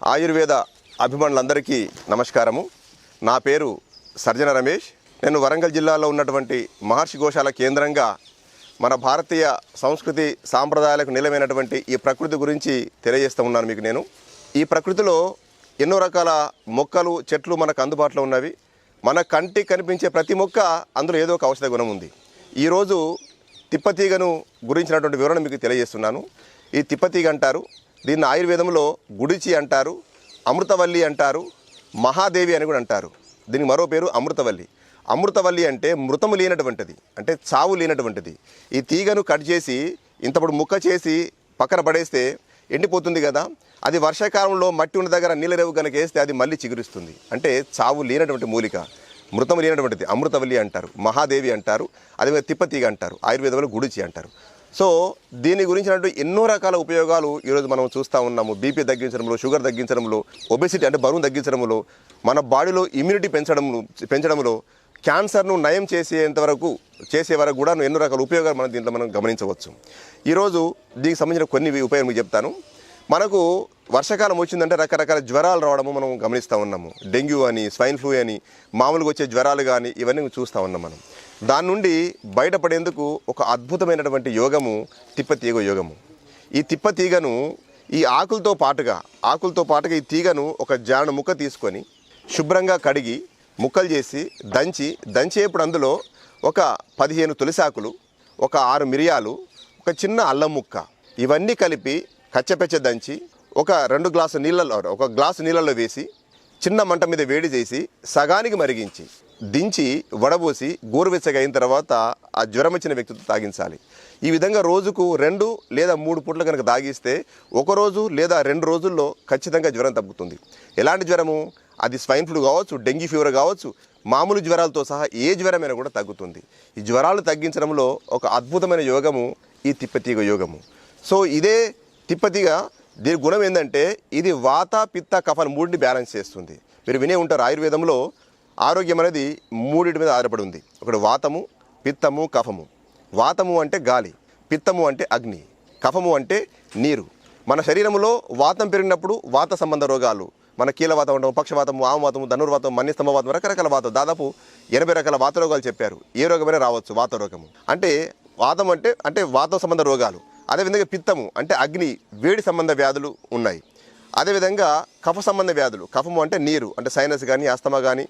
ఆయుర్వేద అభిమానులందరికీ నమస్కారము. నా పేరు సర్జన రమేష్. నేను వరంగల్ జిల్లాలో ఉన్నటువంటి మహర్షి గోశాల కేంద్రంగా మన భారతీయ సంస్కృతి సాంప్రదాయాలకు నిలమైనటువంటి ఈ ప్రకృతి గురించి తెలియజేస్తూ ఉన్నాను మీకు. నేను ఈ ప్రకృతిలో ఎన్నో రకాల మొక్కలు చెట్లు మనకు అందుబాటులో ఉన్నవి. మన కంటికి కనిపించే ప్రతి మొక్క అందులో ఏదో ఒక ఔషధ గుణం ఉంది. ఈరోజు తిప్పతీగను గురించినటువంటి వివరణ మీకు తెలియజేస్తున్నాను. ఈ తిప్పతీగ అంటారు, దీన్ని ఆయుర్వేదంలో గుడిచి అంటారు, అమృతవల్లి అంటారు, మహాదేవి అని కూడా అంటారు. దీనికి మరో పేరు అమృతవల్లి. అమృతవల్లి అంటే మృతము లేనటువంటిది, అంటే చావు లేనటువంటిది. ఈ తీగను కట్ చేసి ఇంతప్పుడు ముక్క చేసి పక్కన పడేస్తే ఎండిపోతుంది కదా, అది వర్షాకాలంలో మట్టి ఉన్న దగ్గర నీళ్ళ రేవు కనుక వేస్తే అది మళ్ళీ చిగురిస్తుంది. అంటే చావు లేనటువంటి మూలిక, మృతం లేనటువంటిది అమృతవల్లి అంటారు, మహాదేవి అంటారు, అదే తిప్పతీగ అంటారు, ఆయుర్వేదంలో గుడిచి అంటారు. సో దీని గురించినటువంటి ఎన్నో రకాల ఉపయోగాలు ఈరోజు మనం చూస్తూ ఉన్నాము. బీపీ తగ్గించడంలో, షుగర్ తగ్గించడంలో, ఒబెసిటీ అంటే బరువు తగ్గించడంలో, మన బాడీలో ఇమ్యూనిటీ పెంచడంలో, క్యాన్సర్ను నయం చేసే వరకు కూడా ఎన్నో రకాల ఉపయోగాలు మనం గమనించవచ్చు. ఈరోజు దీనికి సంబంధించిన కొన్ని ఉపయోగాలు మీకు చెప్తాను. మనకు వర్షాకాలం వచ్చిందంటే రకరకాల జ్వరాలు రావడము మనం గమనిస్తూ ఉన్నాము. డెంగ్యూ అని, స్వైన్ ఫ్లూ అని, మామూలుగా వచ్చే జ్వరాలు కానీ ఇవన్నీ చూస్తూ ఉన్నాం మనం. దాని నుండి బయటపడేందుకు ఒక అద్భుతమైనటువంటి యోగము తిప్పతీగ యోగము. ఈ తిప్పతీగను ఈ ఆకులతో పాటుగా ఈ తీగను ఒక జాను ముక్క తీసుకొని శుభ్రంగా కడిగి ముక్కలు చేసి దంచేప్పుడు అందులో ఒక 15 తులసాకులు, ఒక 6 మిరియాలు, ఒక చిన్న అల్లం ముక్క ఇవన్నీ కలిపి కచ్చపెచ్చ దంచి ఒక గ్లాసు నీళ్ళలో వేసి చిన్న మంట మీద వేడి చేసి సగానికి మరిగించి దించి వడబోసి గోరువెచ్చగా అయిన తర్వాత ఆ జ్వరం వచ్చిన వ్యక్తితో తాగించాలి. ఈ విధంగా రోజుకు 2 లేదా 3 పూటలు కనుక తాగిస్తే ఒకరోజు లేదా 2 రోజుల్లో ఖచ్చితంగా జ్వరం తగ్గుతుంది. ఎలాంటి జ్వరము? అది స్వైన్ ఫ్లూ కావచ్చు, డెంగ్యూ ఫీవర్ కావచ్చు, మామూలు జ్వరాలతో సహా ఏ జ్వరమైనా కూడా తగ్గుతుంది. ఈ జ్వరాలు తగ్గించడంలో ఒక అద్భుతమైన యోగము ఈ తిప్పతీగ యోగము. సో ఇదే తిప్పతీగ, దీని గుణం ఏంటంటే ఇది వాత పిత్త కఫాలు 3ని బ్యాలెన్స్ చేస్తుంది. మీరు వినే ఉంటారు, ఆయుర్వేదంలో ఆరోగ్యం అనేది 3 మీద ఆధారపడి ఉంది. ఒకటి వాతము, పిత్తము, కఫము. వాతము అంటే గాలి, పిత్తము అంటే అగ్ని, కఫము అంటే నీరు. మన శరీరంలో వాతం పెరిగినప్పుడు వాత సంబంధ రోగాలు, మన కీలవాతం ఉండవు, పక్షవాతము, ఆమవాతము, ధనుర్వాతం, మన్యస్తంభవాతం, రకరకాల వాతం, దాదాపు 80 రకాల వాత రోగాలు చెప్పారు. ఏ రోగమైనా రావచ్చు వాత రోగము. అంటే వాతం అంటే వాత సంబంధ రోగాలు. అదేవిధంగా పిత్తము అంటే అగ్ని, వేడి సంబంధ వ్యాధులు ఉన్నాయి. అదేవిధంగా కఫ సంబంధ వ్యాధులు, కఫము అంటే నీరు, అంటే సైనస్ కానీ, ఆస్తమా కానీ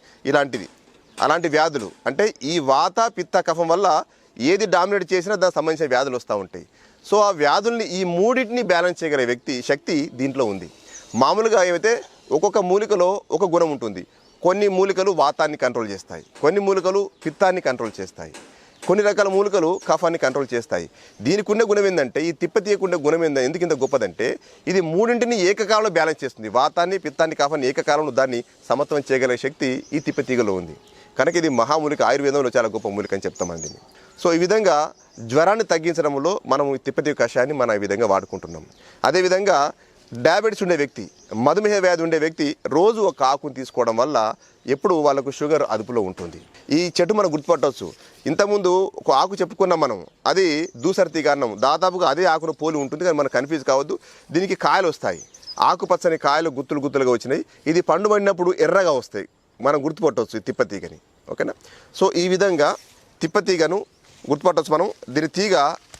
అలాంటి వ్యాధులు. అంటే ఈ వాత పిత్త కఫం వల్ల ఏది డామినేట్ చేసినా దానికి సంబంధించిన వ్యాధులు వస్తూ ఉంటాయి. సో ఆ వ్యాధుల్ని ఈ 3ని బ్యాలెన్స్ చేయగలిగే శక్తి దీంట్లో ఉంది. మామూలుగా ఏమైతే ఒక్కొక్క మూలికలో ఒక గుణం ఉంటుంది. కొన్ని మూలికలు వాతాన్ని కంట్రోల్ చేస్తాయి, కొన్ని మూలికలు పిత్తాన్ని కంట్రోల్ చేస్తాయి, కొన్ని రకాల మూలికలు కఫాన్ని కంట్రోల్ చేస్తాయి. దీనికి ఉన్న గుణం ఏంటంటే, ఈ తిప్పతీయకుండా గుణం ఎందుకు ఇంత గొప్పదంటే, ఇది 3ని ఏకకాలంలో బ్యాలెన్స్ చేస్తుంది. వాతాన్ని, పిత్తాన్ని, కఫాన్ని ఏకకాలంలో దాన్ని సమత్వం చేయగలిగే శక్తి ఈ తిప్పతీగలో ఉంది. కనుక ఇది మహామూలిక, ఆయుర్వేదంలో చాలా గొప్ప మూలిక అని చెప్తాం దీన్ని. సో ఈ విధంగా జ్వరాన్ని తగ్గించడంలో మనం ఈ తిప్పతీగ కషాయాన్ని మనం ఈ విధంగా వాడుకుంటున్నాం. అదేవిధంగా డయాబెటీస్ ఉండే వ్యక్తి, మధుమేహ వ్యాధి ఉండే వ్యక్తి రోజు ఒక ఆకును తీసుకోవడం వల్ల ఎప్పుడు వాళ్ళకు షుగర్ అదుపులో ఉంటుంది. ఈ చెట్టు మనం గుర్తుపట్టవచ్చు. ఇంతకుముందు ఒక ఆకు చెప్పుకున్నాం మనం, అది దూసర్తి కారణం, దాదాపుగా అదే ఆకును పోలి ఉంటుంది, కానీ మనం కన్ఫ్యూజ్ కావద్దు. దీనికి కాయలు వస్తాయి, ఆకుపచ్చని కాయలు గుత్తులుగా వచ్చినాయి. ఇది పండు పడినప్పుడు ఎర్రగా వస్తాయి, మనం గుర్తుపట్టవచ్చు తిప్పతీగని. ఓకేనా? సో ఈ విధంగా తిప్పతీగను గుర్తుపట్టవచ్చు మనం. దీని తీగ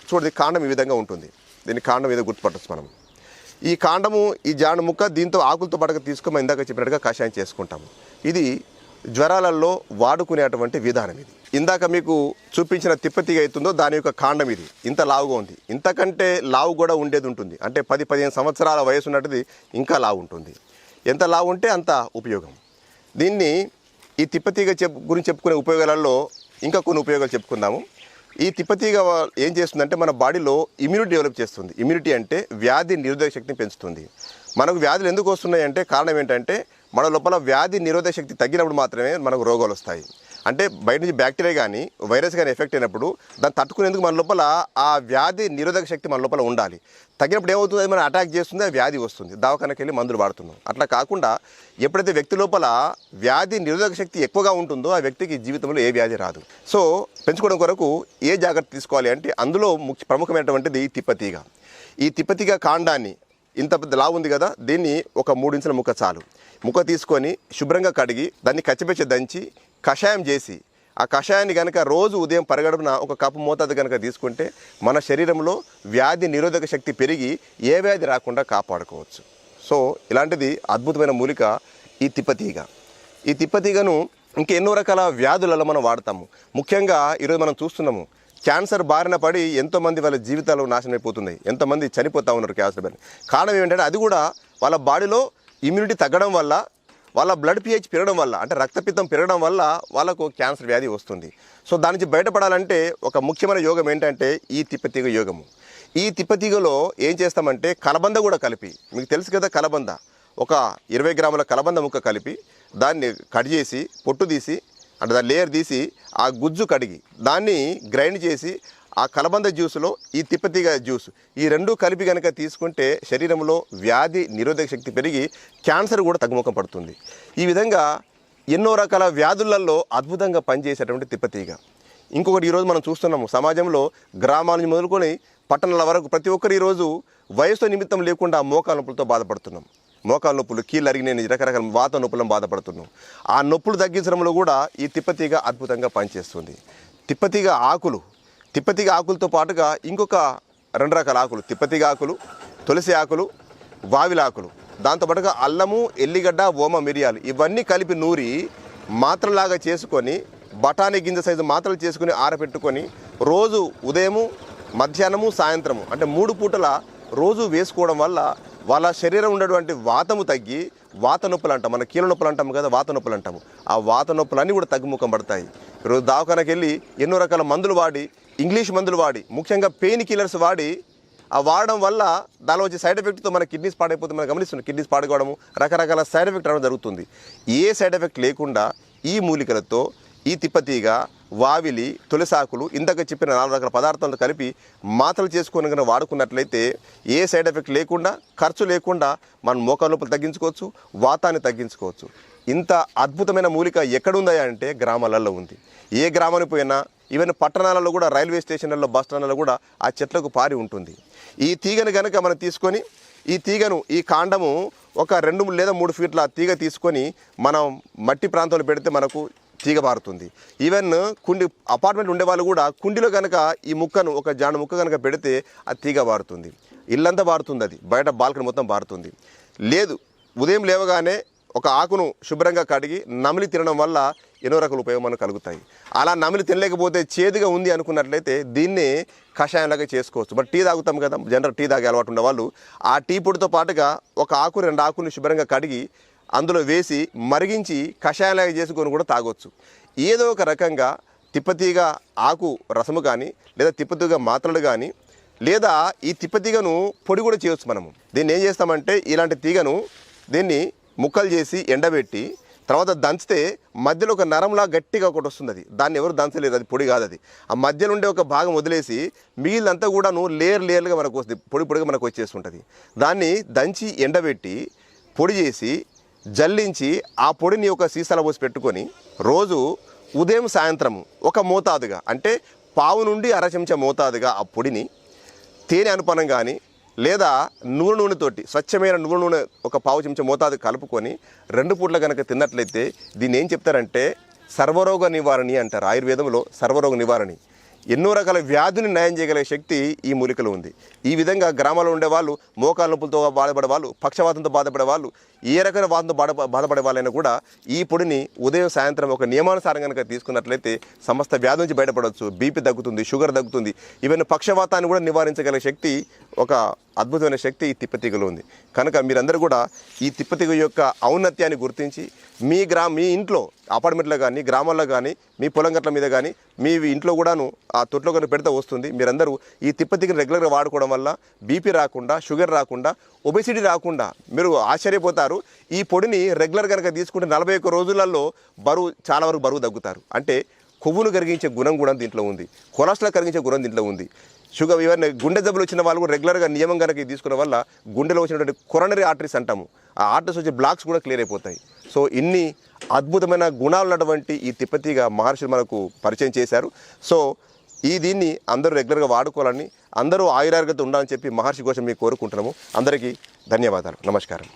చూడండి, కాండం ఈ విధంగా ఉంటుంది. దీని కాండం ఏదో గుర్తుపట్టవచ్చు మనం. ఈ కాండము, ఈ జాను ముక్క, దీంతో ఆకులతో పాటుగా తీసుకొని ఇందాక చెప్పినట్టుగా కషాయం చేసుకుంటాము. ఇది జ్వరాలలో వాడుకునేటువంటి విధానం. ఇది ఇందాక మీకు చూపించిన తిప్పతీగ అవుతుందో దాని యొక్క కాండం ఇది ఇంత లావుగా ఉంది. ఇంతకంటే లావు కూడా ఉండేది ఉంటుంది. అంటే 10-15 సంవత్సరాల వయసు ఉన్నట్టుది ఇంకా లావు ఉంటుంది. ఎంత లావు ఉంటే అంత ఉపయోగం. దీన్ని ఈ తిప్పతీగ గురించి చెప్పుకునే ఉపయోగాలలో ఇంకా కొన్ని ఉపయోగాలు చెప్పుకుందాము. ఈ తిప్పతీగ ఏం చేస్తుందంటే మన బాడీలో ఇమ్యూనిటీ డెవలప్ చేస్తుంది. ఇమ్యూనిటీ అంటే వ్యాధి నిరోధక శక్తిని పెంచుతుంది. మనకు వ్యాధులు ఎందుకు వస్తున్నాయి అంటే కారణం ఏంటంటే, మన లోపల వ్యాధి నిరోధక శక్తి తగ్గినప్పుడు మాత్రమే మనకు రోగాలు వస్తాయి. అంటే బయట నుంచి బ్యాక్టీరియా కానీ వైరస్ కానీ ఎఫెక్ట్ అయినప్పుడు దాన్ని తట్టుకునేందుకు మన లోపల ఆ వ్యాధి నిరోధక శక్తి మన లోపల ఉండాలి. తగ్గినప్పుడు ఏమవుతుంది, అది మనం అటాక్ చేస్తుంది, ఆ వ్యాధి వస్తుంది, దవాఖానకి వెళ్ళి మందులు వాడుతున్నాం. అట్లా కాకుండా ఎప్పుడైతే వ్యక్తి లోపల వ్యాధి నిరోధక శక్తి ఎక్కువగా ఉంటుందో ఆ వ్యక్తికి జీవితంలో ఏ వ్యాధి రాదు. సో పెంచుకోవడం కొరకు ఏ జాగ్రత్త తీసుకోవాలి అంటే అందులో ప్రముఖమైనటువంటిది తిప్పతీగ. ఈ తిప్పతీగ కాండాన్ని ఇంత పెద్ద లావు ఉంది కదా, దీన్ని ఒక 3 ఇంచుల ముక్క చాలు. ముక్క తీసుకొని శుభ్రంగా కడిగి దాన్ని కచ్చిపెచ్చి దంచి కషాయం చేసి ఆ కషాయాన్ని కనుక రోజు ఉదయం పరిగడుపున ఒక కప్పు మోతాదు కనుక తీసుకుంటే మన శరీరంలో వ్యాధి నిరోధక శక్తి పెరిగి ఏ వ్యాధి రాకుండా కాపాడుకోవచ్చు. సో ఇలాంటిది అద్భుతమైన మూలిక ఈ తిప్పతీగ. ఈ తిప్పతీగను ఇంకెన్నో రకాల వ్యాధులలో మనం వాడతాము. ముఖ్యంగా ఈరోజు మనం చూస్తున్నాము, క్యాన్సర్ బారిన పడి ఎంతోమంది వాళ్ళ జీవితాలు నాశనం అయిపోతున్నాయి, ఎంతోమంది చనిపోతూ ఉన్నారు క్యాన్సర్ బారిన. కారణం ఏంటంటే అది కూడా వాళ్ళ బాడీలో ఇమ్యూనిటీ తగ్గడం వల్ల, వాళ్ళ బ్లడ్ pH పెరగడం వల్ల, అంటే రక్తపిత్తం పెరగడం వల్ల వాళ్ళకు క్యాన్సర్ వ్యాధి వస్తుంది. సో దాని నుంచి బయటపడాలంటే ఒక ముఖ్యమైన యోగం ఏంటంటే ఈ తిప్పతీగ యోగము. ఈ తిప్పతీగలో ఏం చేస్తామంటే కలబంద కూడా కలిపి, మీకు తెలుసు కదా కలబంద, ఒక 20 గ్రాముల కలబంద ముక్క కలిపి దాన్ని కట్ చేసి పొట్టు తీసి, అంటే దాని లేయర్ తీసి ఆ గుజ్జు కడిగి దాన్ని గ్రైండ్ చేసి ఆ కలబంద జ్యూస్లో ఈ తిప్పతీగ జ్యూస్, ఈ రెండు కలిపి కనుక తీసుకుంటే శరీరంలో వ్యాధి నిరోధక శక్తి పెరిగి క్యాన్సర్ కూడా తగ్గుముఖం పడుతుంది. ఈ విధంగా ఎన్నో రకాల వ్యాధులలో అద్భుతంగా పనిచేసేటువంటి తిప్పతీగ. ఇంకొకటి ఈరోజు మనం చూస్తున్నాము, సమాజంలో గ్రామాల నుంచి మొదలుకొని పట్టణాల వరకు ప్రతి ఒక్కరు ఈరోజు వయసు నిమిత్తం లేకుండా మోకాల నొప్పులతో బాధపడుతున్నాం. మోకాల నొప్పులు, కీళ్ళు అరిగిన రకరకాల వాత నొప్పులను బాధపడుతున్నాం. ఆ నొప్పులు తగ్గించడంలో కూడా ఈ తిప్పతీగ అద్భుతంగా పనిచేస్తుంది. తిప్పతీగ ఆకులతో పాటుగా ఇంకొక 2 రకాల ఆకులు, తిప్పతీగ ఆకులు, తులసి ఆకులు, వావిలాకులు, దాంతోపాటుగా అల్లము, ఎల్లిగడ్డ, ఓమ, మిరియాలు ఇవన్నీ కలిపి నూరి మాత్రలాగా చేసుకొని బఠానీ గింజ సైజు మాత్రలు చేసుకుని ఆరబెట్టుకొని రోజు ఉదయము, మధ్యాహ్నము, సాయంత్రము అంటే 3 పూటల రోజు వేసుకోవడం వల్ల వాళ్ళ శరీరం ఉన్నటువంటి వాతము తగ్గి, వాత నొప్పులు అంటాం, మన కీళ్ళ నొప్పులు అంటాము కదా, వాత నొప్పులు అంటాము, ఆ వాత నొప్పులన్నీ కూడా తగ్గుముఖం పడతాయి. ఈరోజు దవాఖానకి వెళ్ళి ఎన్నో రకాల మందులు వాడి, ఇంగ్లీష్ మందులు వాడి, ముఖ్యంగా పెయిన్ కిల్లర్స్ వాడి, ఆ వాడడం వల్ల దానిలో వచ్చే సైడ్ ఎఫెక్ట్తో మన కిడ్నీస్ పాడైపోతుంది. మనం గమనిస్తున్నాం, కిడ్నీస్ పాడుకోవడము, రకరకాల సైడ్ ఎఫెక్ట్ రావడం జరుగుతుంది. ఏ సైడ్ ఎఫెక్ట్ లేకుండా ఈ మూలికలతో ఈ తిప్పతీగ, వావిలి, తులసాకులు, ఇందాక చెప్పిన 4 రకాల పదార్థాలతో కలిపి మాత్రలు చేసుకొని కనుక వాడుకున్నట్లయితే ఏ సైడ్ ఎఫెక్ట్ లేకుండా, ఖర్చు లేకుండా మనం మోకాలు నొప్పులు తగ్గించుకోవచ్చు, వాతాన్ని తగ్గించుకోవచ్చు. ఇంత అద్భుతమైన మూలిక ఎక్కడుందా అంటే గ్రామాలలో ఉంది. ఏ గ్రామానికి పోయినా, ఈవెన్ పట్టణాలలో కూడా, రైల్వే స్టేషన్లలో, బస్ స్టాండ్లలో కూడా ఆ చెట్లకు పారి ఉంటుంది. ఈ తీగను కనుక మనం తీసుకొని, ఈ కాండము ఒక 2 లేదా 3 ఫీట్ల తీగ తీసుకొని మనం మట్టి ప్రాంతంలో పెడితే మనకు తీగ బారుతుంది. ఈవెన్ అపార్ట్మెంట్ ఉండేవాళ్ళు కూడా కుండీలో కనుక ఈ ముక్కను, ఒక జాండు ముక్క కనుక పెడితే ఆ తీగ బారుతుంది. ఇల్లంతా బారుతుంది, అది బయట బాల్కనీ మొత్తం బారుతుంది. లేదు, ఉదయం లేవగానే ఒక ఆకును శుభ్రంగా కడిగి నమిలి తినడం వల్ల ఎన్నో రకాల ఉపయోగం మనకు కలుగుతాయి. అలా నమిలి తినలేకపోతే, చేదుగా ఉంది అనుకున్నట్లయితే దీన్నే కషాయంలాగా చేసుకోవచ్చు. మరి టీ తాగుతాం కదా, జనరల్ టీ తాగే అలవాటు ఉన్నవాళ్ళు ఆ టీ పొడితో పాటుగా ఒక ఆకు, 2 ఆకుని శుభ్రంగా కడిగి అందులో వేసి మరిగించి కషాయంలాగా చేసుకొని కూడా తాగొచ్చు. ఏదో ఒక రకంగా తిప్పతీగ ఆకు రసము కానీ, లేదా తిప్పతీగ మాత్రలు కానీ, లేదా ఈ తిప్పతీగను పొడి కూడా చేయవచ్చు. మనము దీన్ని ఏం చేస్తామంటే, ఇలాంటి తీగను దీన్ని ముక్కలు చేసి ఎండబెట్టి తర్వాత దంచితే మధ్యలో ఒక నరంలా గట్టిగా ఒకటి వస్తుంది. అది దాన్ని ఎవరు దంచలేరు, అది పొడి కాదు. అది ఆ మధ్యలో ఉండే ఒక భాగం వదిలేసి మిగిలినంతా కూడాను లేయర్గా మనకు వస్తుంది, పొడిగా మనకు వచ్చేస్తుంటుంది. దాన్ని దంచి ఎండబెట్టి పొడి చేసి జల్లించి ఆ పొడిని ఒక సీసాలో పోసి పెట్టుకొని రోజు ఉదయం, సాయంత్రము ఒక మోతాదుగా, అంటే పావు నుండి 1/2 చెంచా మోతాదుగా ఆ పొడిని తేనె అనుపానం కానీ, లేదా నూనెతోటి, స్వచ్ఛమైన నూనె ఒక పావు చెంచా మోతాదు కలుపుకొని 2 పూట్ల కనుక తిన్నట్లయితే దీన్ని ఏం చెప్తారంటే సర్వరోగ నివారణి అంటారు. ఆయుర్వేదంలో సర్వరోగ నివారణి. ఎన్నో రకాల వ్యాధుని నయం చేయగలిగే శక్తి ఈ మూలికలో ఉంది. ఈ విధంగా గ్రామాల్లో ఉండేవాళ్ళు, మోకాల నొప్పులతో బాధపడే వాళ్ళు, పక్షవాతంతో బాధపడే వాళ్ళు, ఏ రకమైన వాతంతో బాధపడే వాళ్ళైనా కూడా ఈ పొడిని ఉదయం, సాయంత్రం ఒక నియమానుసారం కనుక తీసుకున్నట్లయితే సమస్త వ్యాధి నుంచి బయటపడవచ్చు. బీపీ తగ్గుతుంది, షుగర్ తగ్గుతుంది, ఈవెన్ పక్షవాతాన్ని కూడా నివారించగలిగే శక్తి, ఒక అద్భుతమైన శక్తి ఈ తిప్పతీగలో ఉంది. కనుక మీరందరూ కూడా ఈ తిప్పతీగ యొక్క ఔన్నత్యాన్ని గుర్తించి మీ ఇంట్లో, అపార్ట్మెంట్లో కానీ, గ్రామాల్లో కానీ, మీ పొలం గట్ల మీద కానీ, మీ ఇంట్లో కూడాను ఆ తొట్లో కనుక పెడితే వస్తుంది. మీరందరూ ఈ తిప్పతీగను రెగ్యులర్గా వాడుకోవడం వల్ల బీపీ రాకుండా, షుగర్ రాకుండా, ఒబెసిటీ రాకుండా మీరు ఆశ్చర్యపోతారు. ఈ పొడిని రెగ్యులర్ కనుక తీసుకుంటే 41 రోజులలో చాలా వరకు బరువు తగ్గుతారు. అంటే కొవ్వును కరిగించే గుణం కూడా దీంట్లో ఉంది, కొలెస్ట్రాల్ కరిగించే గుణం దీంట్లో ఉంది. షుగర్, ఇవన్నీ గుండె జబ్బులు వచ్చిన వాళ్ళు కూడా రెగ్యులర్గా నియమం కనుక తీసుకున్న వల్ల గుండెలో వచ్చినటువంటి కొరనరీ ఆర్టరీస్ అంటాము, ఆ ఆర్టరీస్ వచ్చే బ్లాక్స్ కూడా క్లియర్ అయిపోతాయి. సో ఇన్ని అద్భుతమైన గుణాలు ఉన్నటువంటి ఈ తిప్పతీగ మహర్షులు మనకు పరిచయం చేశారు. సో దీన్ని అందరూ రెగ్యులర్గా వాడుకోవాలని, అందరూ ఆయురారోగ్యంతో ఉండాలని చెప్పి మహర్షి కోసం మీకు కోరుకుంటున్నాము. అందరికీ ధన్యవాదాలు. నమస్కారం.